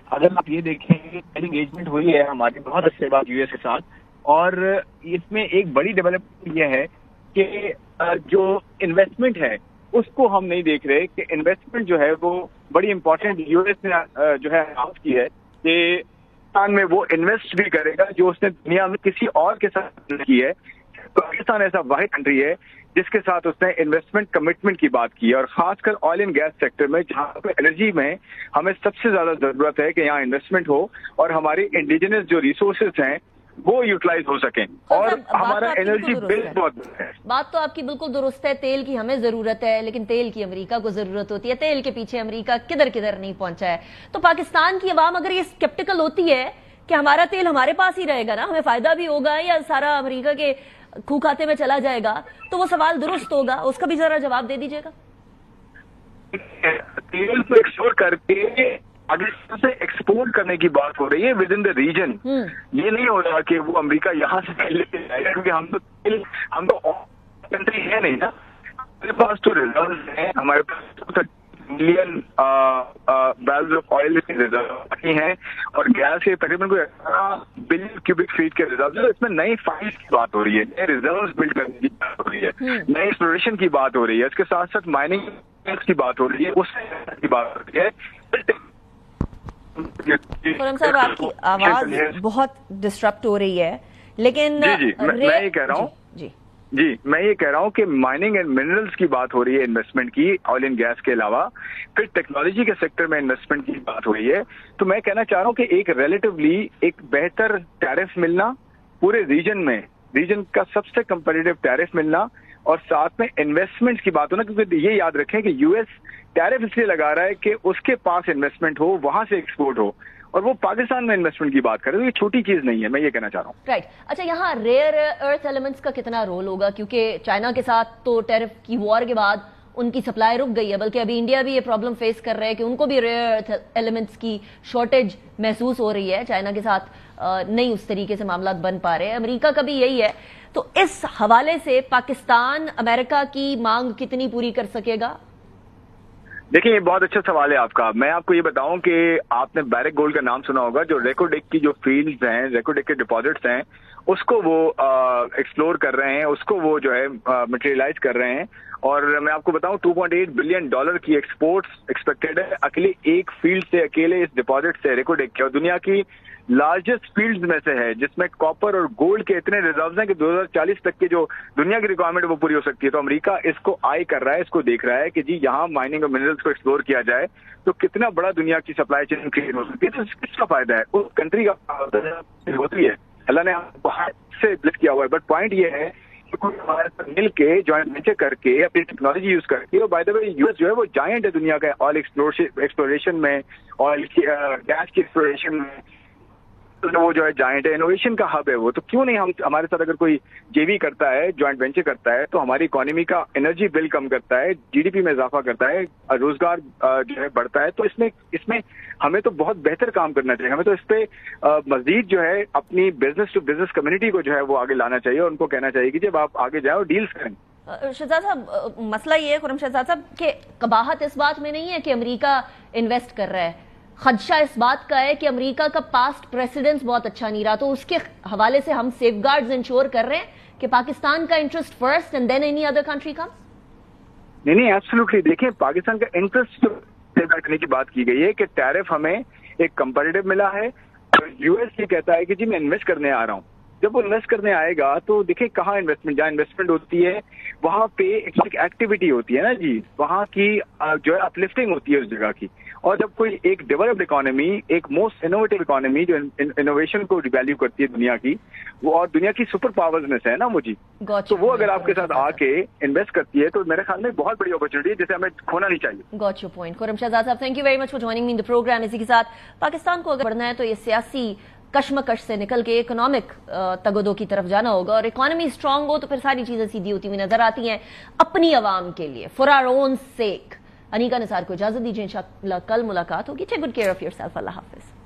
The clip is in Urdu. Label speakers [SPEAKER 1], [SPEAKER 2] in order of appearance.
[SPEAKER 1] اگر آپ یہ دیکھیں انگیجمنٹ ہوئی ہے ہماری بہت اچھے بات یو ایس کے ساتھ، اور اس میں ایک بڑی ڈیولپمنٹ یہ ہے کہ جو انویسٹمنٹ ہے اس کو ہم نہیں دیکھ رہے کہ انویسٹمنٹ جو ہے وہ بڑی امپورٹنٹ یو ایس نے جو ہے اناؤنس کی ہے کہ پاکستان میں وہ انویسٹ بھی کرے گا جو اس نے دنیا میں کسی اور کے ساتھ کی ہے. پاکستان ایسا واحد کنٹری ہے جس کے ساتھ اس نے انویسٹمنٹ کمٹمنٹ کی بات کی ہے، اور خاص کر آئل اینڈ گیس سیکٹر میں جہاں پہ انرجی میں ہمیں سب سے زیادہ ضرورت ہے کہ یہاں انویسٹمنٹ ہو اور ہماری انڈیجنس جو ریسورسز ہیں وہ یوٹیلائز ہو سکیں، اور ہمارا انرجی بل بہت ہے.
[SPEAKER 2] بات تو آپ کی بالکل درست ہے، تیل کی ہمیں ضرورت ہے لیکن تیل کی امریکہ کو ضرورت ہوتی ہے، تیل کے پیچھے امریکہ کدھر کدھر نہیں پہنچا ہے. تو پاکستان کی عوام اگر یہ اسکیپٹیکل ہوتی ہے کہ ہمارا تیل ہمارے پاس ہی رہے گا نا، ہمیں فائدہ بھی ہوگا یا سارا امریکہ کے کھو کھاتے میں چلا جائے گا، تو وہ سوال درست ہوگا، اس کا بھی ذرا جواب دے دیجیے گا.
[SPEAKER 1] تیل کو ایکسپورٹ کر کے پاکستان سے ایکسپورٹ کرنے کی بات ہو رہی ہے ود ان دا ریجن. یہ نہیں ہو رہا کہ وہ امریکہ یہاں سے تیل لے کے جائے گا، کیونکہ ہم تو کنٹری ہے نہیں نا. ہمارے پاس تو ریزرو ہیں، ہمارے پاس million barrels of oil reserve ہیں، اور گیس کے تقریباً کوئی 18 بلین کیوبک فیٹ کے ریزرو. اس میں نئی فائلز کی بات ہو رہی ہے، نئے ریزروز بلڈ کرنے کی بات ہو رہی ہے، نئی ایکسپلوریشن کی بات ہو رہی ہے، اس کے ساتھ ساتھ مائننگ کی بات ہو رہی ہے، اس کی بات ہو رہی ہے.
[SPEAKER 2] خرم صاحب آپ کی آواز بہت ڈسٹرپٹ ہو رہی ہے، لیکن
[SPEAKER 1] میں یہ کہہ رہا ہوں میں یہ کہہ رہا ہوں کہ مائننگ اینڈ منرلز کی بات ہو رہی ہے انویسٹمنٹ کی، آئل اینڈ گیس کے علاوہ پھر ٹیکنالوجی کے سیکٹر میں انویسٹمنٹ کی بات ہو رہی ہے. تو میں کہنا چاہ رہا ہوں کہ ایک ریلیٹیولی ایک بہتر ٹیرف ملنا پورے ریجن کا سب سے کمپیٹیٹو ٹیرف ملنا، اور ساتھ میں انویسٹمنٹ کی بات ہونا، کیونکہ یہ یاد رکھیں کہ یو ایس ٹیرف اس لیے لگا رہا ہے کہ اس کے پاس انویسٹمنٹ ہو، وہاں سے ایکسپورٹ ہو، اور وہ پاکستان میں انویسٹمنٹ کی بات کرے. تو یہ چھوٹی چیز نہیں ہے، میں یہ کہنا چاہ رہا ہوں.
[SPEAKER 2] رائٹ. اچھا، یہاں ریئر ارتھ ایلیمنٹس کا کتنا رول ہوگا؟ کیونکہ چائنا کے ساتھ تو ٹیرف کی وار کے بعد ان کی سپلائی رک گئی ہے، بلکہ ابھی انڈیا بھی یہ پرابلم فیس کر رہا ہے کہ ان کو بھی ریئر ارتھ ایلیمنٹس کی شارٹیج محسوس ہو رہی ہے. چائنا کے ساتھ نہیں اس طریقے سے معاملات بن پا رہے ہیں، امریکہ کا بھی یہی ہے. تو اس حوالے سے پاکستان امریکہ کی مانگ کتنی پوری کر سکے گا؟
[SPEAKER 1] دیکھیں، یہ بہت اچھا سوال ہے آپ کا. میں آپ کو یہ بتاؤں کہ آپ نے بیرک گولڈ کا نام سنا ہوگا، جو ریکو ڈیک کی جو فیلڈز ہیں، ریکو ڈیک کے ڈپازٹس ہیں، اس کو وہ ایکسپلور کر رہے ہیں، اس کو وہ جو ہے مٹیریلائز کر رہے ہیں. اور میں آپ کو بتاؤں $2.8 بلین کی ایکسپورٹس ایکسپیکٹڈ ہے اکیلے ایک فیلڈ سے، اکیلے اس ڈپازٹ سے، ریکو ڈیک کے، اور دنیا کی لارجسٹ فیلڈز میں سے ہے، جس میں کاپر اور گولڈ کے اتنے ریزروز ہیں کہ 2040 تک کے جو دنیا کی ریکوائرمنٹ وہ پوری ہو سکتی ہے. تو امریکہ اس کو آئی کر رہا ہے، اس کو دیکھ رہا ہے کہ جی یہاں مائننگ اور منرلز کو ایکسپلور کیا جائے تو کتنا بڑا دنیا کی سپلائی چین کریٹ ہو سکتی ہے. تو کس کا فائدہ ہے؟ اس کنٹری کا ہوتی ہے، اللہ نے باہر سے بلٹ کیا ہوا ہے. بٹ پوائنٹ یہ ہے کہ کوئی ہمارے ساتھ مل کے جوائنٹ وینچر کر کے اپنی ٹیکنالوجی یوز کر کے، اور by the way U S جو ہے وہ جائنٹ ہے دنیا کا آئل ایکسپلوریشن میں، آئل کی گیس کی ایکسپلوریشن میں، وہ جو ہے جائنٹ ہے، انوویشن کا ہب ہے وہ. تو کیوں نہیں ہمارے ساتھ اگر کوئی جے وی کرتا ہے، جوائنٹ وینچر کرتا ہے، تو ہماری اکانومی کا انرجی بل کم کرتا ہے، جی ڈی پی میں اضافہ کرتا ہے، روزگار جو ہے بڑھتا ہے. تو اس میں ہمیں تو بہت بہتر کام کرنا چاہیے. ہمیں تو اس پہ مزید جو ہے اپنی بزنس ٹو بزنس کمیونٹی کو جو ہے وہ آگے لانا چاہیے، اور ان کو کہنا چاہیے کہ جب آپ آگے جائیں اور ڈیلز کریں.
[SPEAKER 2] شہزاد صاحب، مسئلہ یہ ہے خرم شہزاد صاحب کہ قباحت اس بات میں نہیں ہے کہ امریکہ انویسٹ کر رہا ہے، خدشہ اس بات کا ہے کہ امریکہ کا پاسٹ پریسیڈنس بہت اچھا نہیں رہا. تو اس کے حوالے سے ہم سیف گارڈز انشور کر رہے ہیں کہ پاکستان کا interest first and then any other country comes.
[SPEAKER 1] نہیں، ایبسولوٹلی. دیکھیں، پاکستان کا انٹرسٹ کرنے کی بات کی گئی ہے کہ ٹیرف ہمیں ایک کمپیٹیٹو ملا ہے. یو ایس یہ کہتا ہے کہ جی میں انویسٹ کرنے آ رہا ہوں. جب وہ انویسٹ کرنے آئے گا تو دیکھیں کہاں انویسٹمنٹ، جہاں انویسٹمنٹ ہوتی ہے وہاں پہ ایکٹیویٹی ہوتی ہے نا جی، وہاں کی جو ہے اپلفٹنگ ہوتی ہے اس جگہ کی. اور جب کوئی ایک ڈیولپڈ اکانومی، ایک موسٹ انوویٹو اکانومی جو انوویشن کو ویلیو کرتی ہے دنیا کی، وہ اور دنیا کی سپر پاورز میں سے ہے نا وہ جی، تو وہ اگر آپ کے ساتھ آ کے انویسٹ کرتی ہے تو میرے خیال میں بہت بڑی اپرچونٹی ہے جسے ہمیں کھونا نہیں چاہیے.
[SPEAKER 2] Got your point. Khurram Shahzad sahab, thank you very much for joining me in the program. اسی کے ساتھ پاکستان کو اگر بڑھنا ہے تو یہ سیاسی کشمکش سے نکل کے اکنامک تگدو کی طرف جانا ہوگا، اور اکانومی اسٹرانگ ہو تو پھر ساری چیزیں سیدھی ہوتی ہوئی نظر آتی ہیں اپنی عوام کے لیے. فار آور اون سیک. انیکا نثار کو اجازت دیجیے، انشاءاللہ کل ملاقات ہوگی. Take good care of yourself. اللہ حافظ.